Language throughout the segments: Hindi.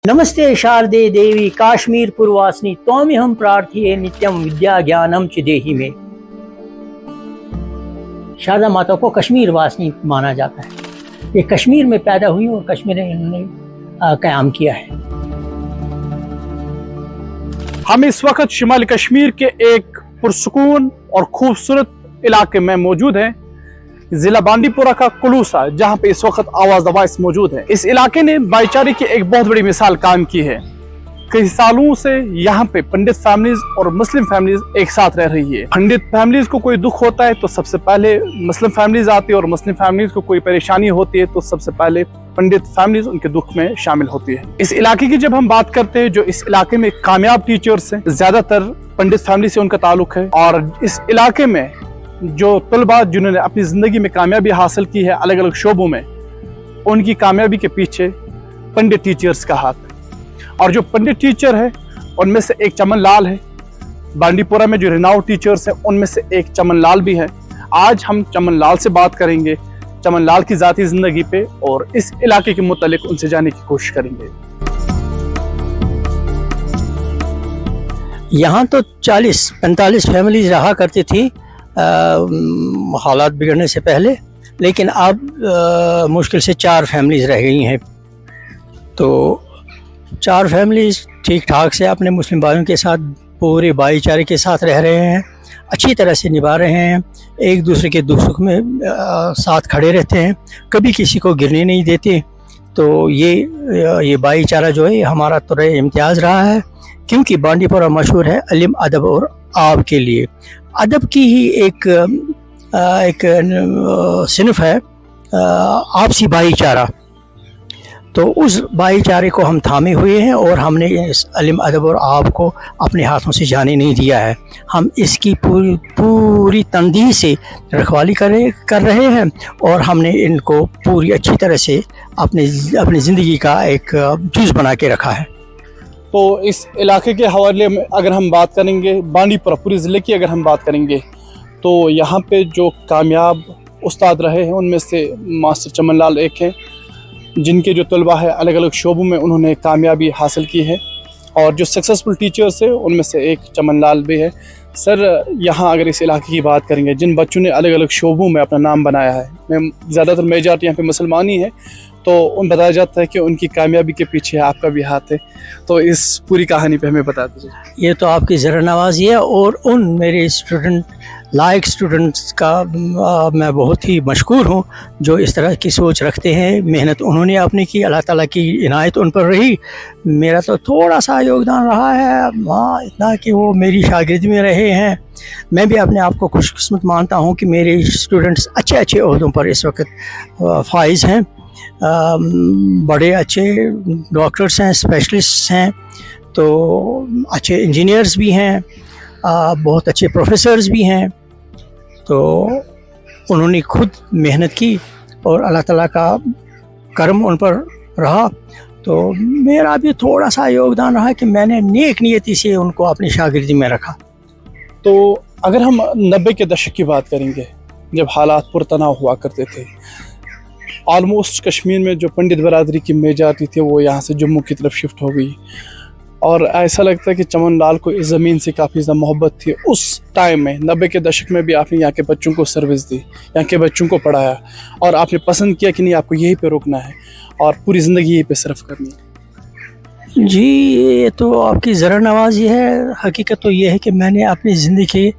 नमस्ते शारदे देवी काश्मीर पूर्वासिनी त्वामिहं प्रार्थये नित्यम विद्या ज्ञानम च देहि में। शारदा माता को कश्मीर वासिनी माना जाता है। ये कश्मीर में पैदा हुई और कश्मीर में इन्होंने क़याम किया है। हम इस वक्त शिमाली कश्मीर के एक पुरसुकून और खूबसूरत इलाके में मौजूद हैं, जिला बांडीपुरा का कुलूसा, जहां पे इस वक्त आवाज दवाइस मौजूद है। इस इलाके ने भाईचारे की एक बहुत बड़ी मिसाल कायम की है। कई सालों से यहाँ पे पंडित फैमिलीज और मुस्लिम फैमिलीज एक साथ रह रही है। पंडित फैमिलीज को कोई दुख होता है तो सबसे पहले मुस्लिम फैमिलीज आती है, और मुस्लिम फैमिलीज को कोई परेशानी होती है तो सबसे पहले पंडित फैमिलीज उनके दुख में शामिल होती है। इस इलाके की जब हम बात करते हैं, जो इस इलाके में कामयाब टीचर्स हैं, ज्यादातर पंडित फैमिली से उनका ताल्लुक है। और इस इलाके में जो तलबा जिन्होंने अपनी जिंदगी में कामयाबी हासिल की है अलग अलग शोबों में, उनकी कामयाबी के पीछे पंडित टीचर्स का हाथ है। और जो पंडित टीचर है उनमें से एक चमन लाल है। बांडीपुरा में जो रिनाउड टीचर्स हैं उनमें से एक चमन लाल भी है। आज हम चमन लाल से बात करेंगे, चमन लाल की जाती जिंदगी पे और इस इलाके के मुतालिक उनसे जानने की कोशिश करेंगे। यहाँ तो 40-45 फैमिलीज रहा करती थी हालात बिगड़ने से पहले, लेकिन अब मुश्किल से 4 फैमिलीज रह गई हैं। तो 4 फैमिलीज ठीक ठाक से अपने मुस्लिम भाइयों के साथ पूरे भाईचारे के साथ रह रहे हैं, अच्छी तरह से निभा रहे हैं, एक दूसरे के दुख सुख में साथ खड़े रहते हैं, कभी किसी को गिरने नहीं देते। तो ये भाईचारा जो है हमारा तो इम्तियाज़ रहा है, क्योंकि बांडीपुरा मशहूर है इल्म, अदब और आब के लिए। अदब की ही एक सिनफ है आपसी भाईचारा। तो उस भाईचारे को हम थामे हुए हैं और हमने इस इल्म, अदब और आब को अपने हाथों से जाने नहीं दिया है। हम इसकी पूरी तंदीह से रखवाली कर रहे हैं और हमने इनको पूरी अच्छी तरह से अपनी ज़िंदगी का एक जुज़ बना के रखा है। तो इस इलाके के हवाले में अगर हम बात करेंगे, बांडीपुरा पूरे ज़िले की अगर हम बात करेंगे, तो यहाँ पे जो कामयाब उस्ताद रहे हैं उनमें से मास्टर चमन लाल एक हैं, जिनके जो तलबा है अलग अलग शोबों में उन्होंने कामयाबी हासिल की है। और जो सक्सेसफुल टीचर्स है उनमें से एक चमन लाल भी है। सर, यहाँ अगर इस इलाके की बात करेंगे, जिन बच्चों ने अलग अलग शोबों में अपना नाम बनाया है, मैं ज़्यादातर मेजॉरिटी यहाँ पे मुसलमान ही है, तो उन बताया जाता है कि उनकी कामयाबी के पीछे आपका भी हाथ है। तो इस पूरी कहानी पे हमें बता दीजिए। ये तो आपकी ज़रा नवाजी है, और उन मेरे स्टूडेंट्स का मैं बहुत ही मशकूर हूँ जो इस तरह की सोच रखते हैं। मेहनत उन्होंने अपनी की, अल्लाह ताला की इनायत उन पर रही। मेरा तो थोड़ा सा योगदान रहा है, हाँ, इतना कि वो मेरी शागिर्दी में रहे हैं। मैं भी अपने आप को खुशकिस्मत मानता हूँ कि मेरे स्टूडेंट्स अच्छे ओहदों पर इस वक्त फाइज हैं, बड़े अच्छे डॉक्टर्स हैं, स्पेशलिस्ट्स हैं, तो अच्छे इंजीनियर्स भी हैं, बहुत अच्छे प्रोफेसर्स भी हैं। तो उन्होंने खुद मेहनत की और अल्लाह ताला का करम उन पर रहा। तो मेरा भी थोड़ा सा योगदान रहा कि मैंने नेक नियति से उनको अपनी शागिर्दी में रखा। तो अगर हम 90 के दशक की बात करेंगे, जब हालात पुरतनाव हुआ करते थे, ऑलमोस्ट कश्मीर में जो पंडित बरादरी की मेजॉरिटी थी वो यहाँ से जम्मू की तरफ शिफ्ट हो गई, और ऐसा लगता है कि चमन लाल को इस ज़मीन से काफ़ी ज़्यादा मोहब्बत थी। उस टाइम में 90 के दशक में भी आपने यहाँ के बच्चों को सर्विस दी, यहाँ के बच्चों को पढ़ाया, और आपने पसंद किया कि नहीं, आपको यहीं पे रुकना है और पूरी ज़िंदगी यहीं पे सर्व करनी है। जी, ये तो आपकी ज़रा नवाजी है। हकीकत तो ये है कि मैंने अपनी ज़िंदगी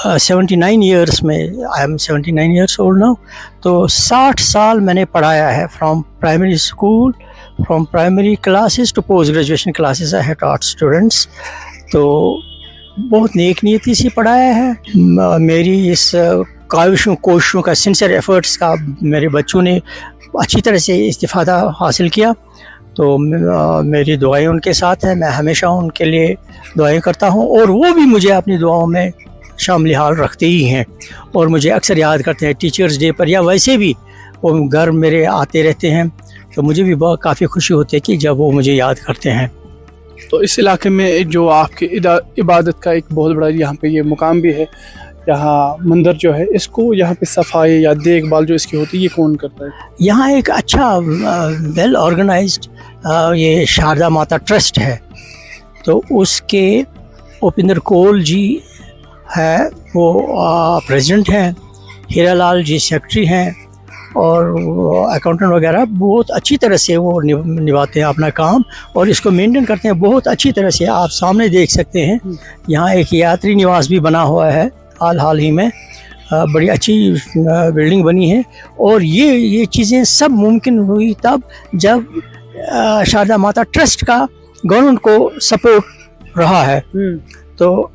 79 ईयर्स में, I am 79 years old now, तो 60 साल मैंने पढ़ाया है। From primary school, from primary classes to post graduation classes I have taught students. तो बहुत नेक नियति से पढ़ाया है। मेरी इस कोशिशों का, सिंसियर एफर्ट्स का मेरे बच्चों ने अच्छी तरह से इस्तिफ़ादा हासिल किया। तो मेरी दुआएं उनके साथ हैं, मैं हमेशा उनके लिए दुआएं करता हूं, और वो भी मुझे अपनी दुआओं में शामिल हाल रखते ही हैं और मुझे अक्सर याद करते हैं। टीचर्स डे पर या वैसे भी वो घर मेरे आते रहते हैं, तो मुझे भी बहुत काफ़ी खुशी होती है कि जब वो मुझे याद करते हैं। तो इस इलाके में जो आपकी इबादत का एक बहुत बड़ा यहाँ पे ये मुकाम भी है, यहाँ मंदिर जो है, इसको यहाँ पे सफाई या देखभाल जो इसकी होती है ये कौन करता है? यहाँ एक अच्छा वेल ऑर्गेनाइज्ड ये शारदा माता ट्रस्ट है, तो उसके उपिंदर कौल जी है, वो प्रेसिडेंट हैं, हीरालाल जी सेक्रेटरी हैं, और अकाउंटेंट वगैरह बहुत अच्छी तरह से वो निभाते हैं अपना काम और इसको मेंटेन करते हैं बहुत अच्छी तरह से। आप सामने देख सकते हैं, यहाँ एक यात्री निवास भी बना हुआ है हाल ही में, बड़ी अच्छी बिल्डिंग बनी है। और ये चीज़ें सब मुमकिन हुई तब जब शारदा माता ट्रस्ट का गवर्नमेंट को सपोर्ट रहा है। तो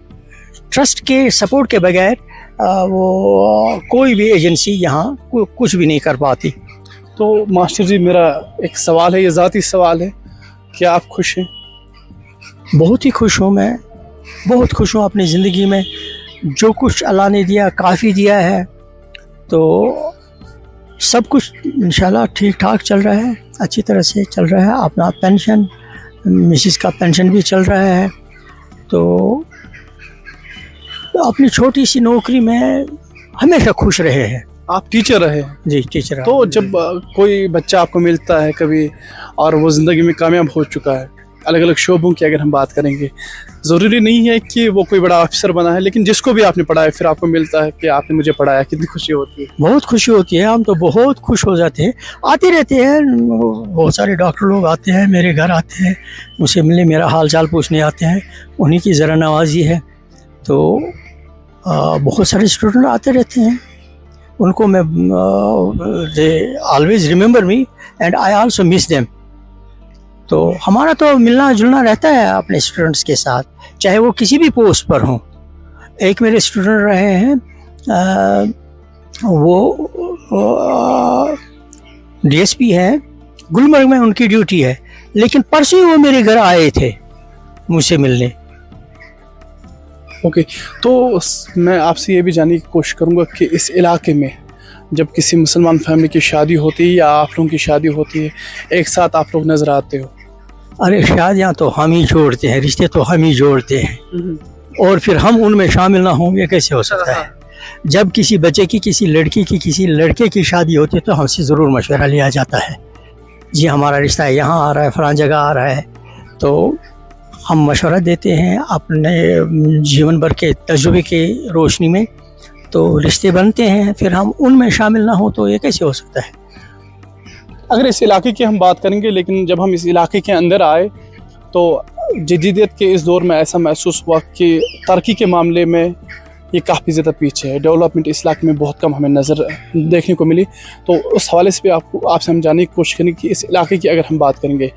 ट्रस्ट के सपोर्ट के बगैर वो कोई भी एजेंसी यहाँ कुछ भी नहीं कर पाती। तो मास्टर जी, मेरा एक सवाल है, ये ज़ाती सवाल है, क्या आप खुश हैं? बहुत ही खुश हूँ मैं, बहुत खुश हूँ अपनी ज़िंदगी में। जो कुछ अल्लाह ने दिया काफ़ी दिया है, तो सब कुछ इंशाल्लाह ठीक ठाक चल रहा है, अच्छी तरह से चल रहा है। अपना पेंशन, मिसिस का पेंशन भी चल रहा है। तो अपनी छोटी सी नौकरी में हमेशा खुश रहे हैं। आप टीचर रहे? जी, टीचर। तो जब कोई बच्चा आपको मिलता है कभी और वो ज़िंदगी में कामयाब हो चुका है, अलग अलग शोबों की अगर हम बात करेंगे, ज़रूरी नहीं है कि वो कोई बड़ा अफसर बना है, लेकिन जिसको भी आपने पढ़ाया फिर आपको मिलता है कि आपने मुझे पढ़ाया, कितनी खुशी होती है? बहुत खुशी होती है, हम तो बहुत खुश हो जाते हैं। आते रहते हैं, बहुत सारे डॉक्टर लोग आते हैं, मेरे घर आते हैं, मुझसे मिलने, मेरा हाल चाल पूछने आते हैं, उन्हीं की ज़रा नवाजी है। तो बहुत सारे स्टूडेंट आते रहते हैं, उनको मैं they always remember me and I also miss them. तो हमारा तो मिलना जुलना रहता है अपने स्टूडेंट्स के साथ, चाहे वो किसी भी पोस्ट पर हों। एक मेरे स्टूडेंट रहे हैं, वो डीएसपी है, गुलमर्ग में उनकी ड्यूटी है, लेकिन परसों ही वो मेरे घर आए थे मुझसे मिलने। ओके, तो मैं आपसे ये भी जानने की कोशिश करूँगा कि इस इलाके में जब किसी मुसलमान फैमिली की शादी होती है या आप लोगों की शादी होती है, एक साथ आप लोग नज़र आते हो? अरे शादियाँ तो हम ही जोड़ते हैं, रिश्ते तो हम ही जोड़ते हैं, और फिर हम उनमें शामिल ना हों, ये कैसे हो सकता है? जब किसी बच्चे की, किसी लड़की की, किसी लड़के की शादी होती है तो हमसे ज़रूर मशवरा लिया जाता है, जी हमारा रिश्ता यहाँ आ रहा है, फलां जगह आ रहा है। तो हम मशवरा देते हैं अपने जीवन भर के तजुर्बे के रोशनी में, तो रिश्ते बनते हैं, फिर हम उनमें शामिल ना हो तो ये कैसे हो सकता है? अगर इस इलाके की हम बात करेंगे, लेकिन जब हम इस इलाके के अंदर आए तो जदीदियत के इस दौर में ऐसा महसूस हुआ कि तरक्की के मामले में ये काफ़ी ज़्यादा पीछे है। डेवलपमेंट इस इलाके में बहुत कम हमें नज़र देखने को मिली। तो उस हवाले से भी आपसे हम जानने की कोशिश करेंगे कि इस इलाके की अगर हम बात करेंगे,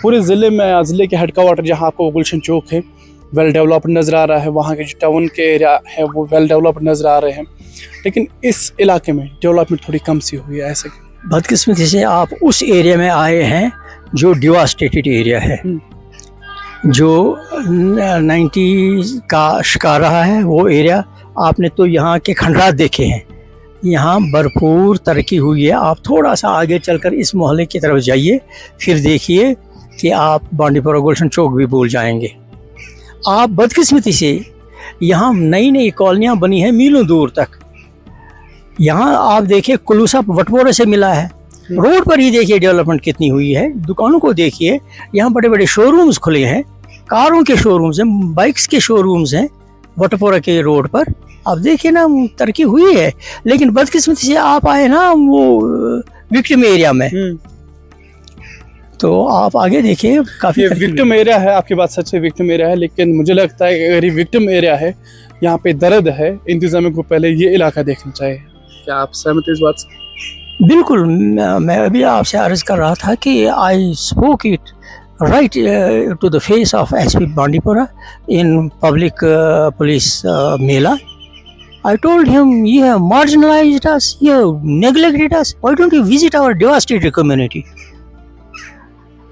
पूरे ज़िले में, ज़िले के हेड क्वार्टर जहाँ आपको गुलशन चौक है, वेल डेवलप्ड नज़र आ रहा है, वहाँ के जो टाउन के एरिया है वो वेल डेवलप्ड नज़र आ रहे हैं, लेकिन इस इलाके में डेवलपमेंट थोड़ी कम सी हुई है। ऐसे बदकिस्मती से आप उस एरिया में आए हैं जो डिवास्टेटेड एरिया है, जो 90 का शिकार रहा है वो एरिया। आपने तो यहाँ के खंडरात देखे हैं, यहाँ भरपूर तरक्की हुई है। आप थोड़ा सा आगे चलकर इस मोहल्ले की तरफ जाइए, फिर देखिए कि आप बांडीपुरा गुलशन चौक भी भूल जाएंगे। आप बदकिस्मती से यहाँ नई नई कॉलोनियाँ बनी हैं मीलों दूर तक। यहाँ आप देखिए कुलूसा वटपोरा से मिला है, रोड पर ही देखिए डेवलपमेंट कितनी हुई है। दुकानों को देखिए, यहाँ बड़े बड़े शोरूम्स खुले हैं, कारों के शोरूम्स हैं, बाइक्स के शोरूम्स हैं वटपोरा के रोड पर। आप देखिए ना, तरक्की हुई है। लेकिन बदकिस्मती से आप आए ना वो विक्टिम एरिया में, तो आप आगे देखिए काफ़ी विक्टिम एरिया है। आपकी बात सच है, विक्टिम एरिया है, लेकिन मुझे लगता है कि अगर ये विक्टिम एरिया है, यहाँ पे दर्द है, इंतजामिया को पहले ये इलाका देखना चाहिए। क्या आप सहमत हैं इस बात से? बिल्कुल, मैं अभी आपसे अर्ज कर रहा था कि I spoke it right to the face of SP Bandipora in public police mela. I told him, you have marginalized us, you have neglected us, why don't you visit our devastated community?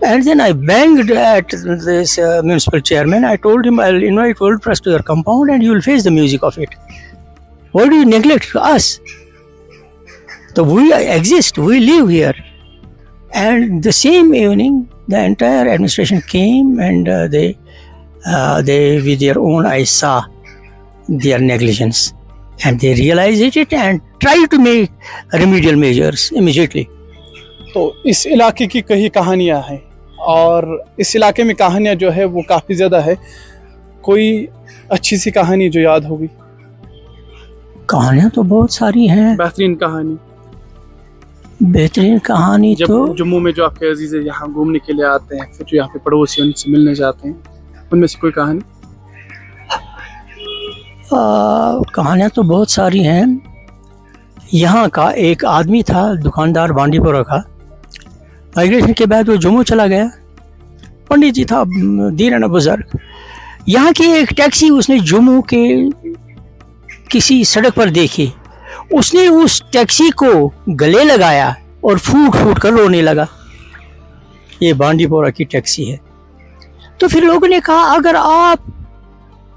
And then I banged at this municipal chairman. I told him, I'll invite World Press to your compound and you will face the music of it. Why do you neglect us? So we exist, we live here. And the same evening, the entire administration came and they with their own eyes saw their negligence, and they realized it and tried to make remedial measures immediately. तो इस इलाके की कई कहानियां हैं और इस इलाके में कहानियाँ जो है वो काफ़ी ज़्यादा है। कोई अच्छी सी कहानी जो याद होगी? कहानियाँ तो बहुत सारी हैं। बेहतरीन कहानी बेहतरीन कहानी जब तो जम्मू में जो आपके अजीज़ यहाँ घूमने के लिए आते हैं, फिर जो यहाँ पे पड़ोसी उनसे मिलने जाते हैं, उनमें से कोई कहानी? कहानियाँ तो बहुत सारी हैं। यहाँ का एक आदमी था, दुकानदार बांडीपुरा का। माइग्रेशन के बाद वो जम्मू चला गया। पंडित जी था, दीराना बुजुर्ग। यहाँ की एक टैक्सी उसने जम्मू के किसी सड़क पर देखी। उसने उस टैक्सी को गले लगाया और फूट फूट कर रोने लगा। ये बांडीपोरा की टैक्सी है। तो फिर लोगों ने कहा, अगर आप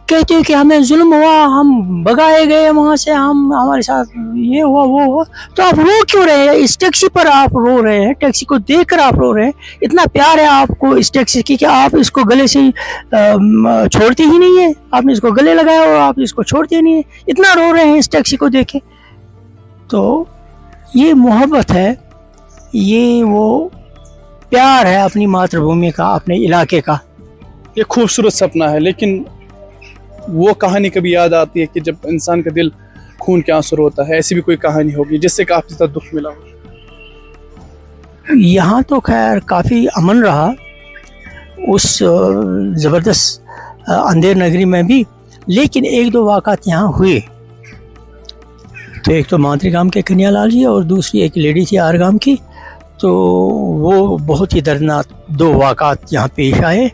कहते हो कि हमें जुल्म हुआ, हम भगाए गए वहाँ से, हम हमारे साथ ये हुआ वो हुआ, तो आप रो क्यों रहे हैं? इस टैक्सी पर आप रो रहे हैं, टैक्सी को देखकर आप रो रहे हैं। इतना प्यार है आपको इस टैक्सी की कि आप इसको गले से छोड़ते ही नहीं है। आपने इसको गले लगाया और आप इसको छोड़ते ही नहीं है। इतना रो रहे हैं इस टैक्सी को देखे। तो ये मोहब्बत है, ये वो प्यार है अपनी मातृभूमि का, अपने इलाके का। ये खूबसूरत सपना है, लेकिन वो कहानी कभी याद आती है कि जब इंसान का दिल खून के आंसू रोता है? ऐसी भी कोई कहानी होगी जिससे काफी ज्यादा दुख मिला हो? यहाँ तो खैर काफ़ी अमन रहा उस ज़बरदस्त अंधेर नगरी में भी, लेकिन एक दो वाक़ात यहाँ हुए। तो एक तो मातृगाम के कन्यालाल जी और दूसरी एक लेडी थी आरगाम की। तो वो बहुत ही दर्दनाक दो वाक़ात यहाँ पेश आए,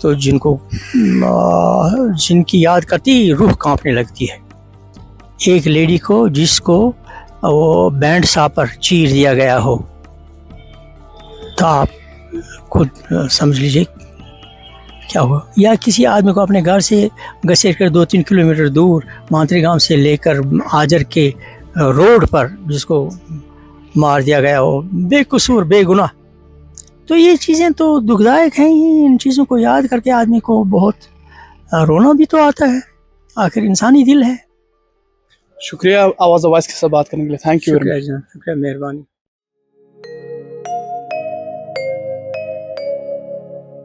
तो जिनकी याद करती रूह कांपने लगती है। एक लेडी को जिसको वो बैंड साहब पर चीर दिया गया हो, तो आप खुद समझ लीजिए क्या हुआ। या किसी आदमी को अपने घर से घसीट कर 2-3 किलोमीटर दूर मातृगाम से लेकर आजर के रोड पर जिसको मार दिया गया हो, बेकसूर बेगुनाह। तो ये चीज़ें तो दुखदायक हैं ही। इन चीज़ों को याद करके आदमी को बहुत रोना भी तो आता है, आखिर इंसानी दिल है। शुक्रिया आवाज़ के साथ बात करने के लिए। Thank you. शुक्रिया, मेहरबानी।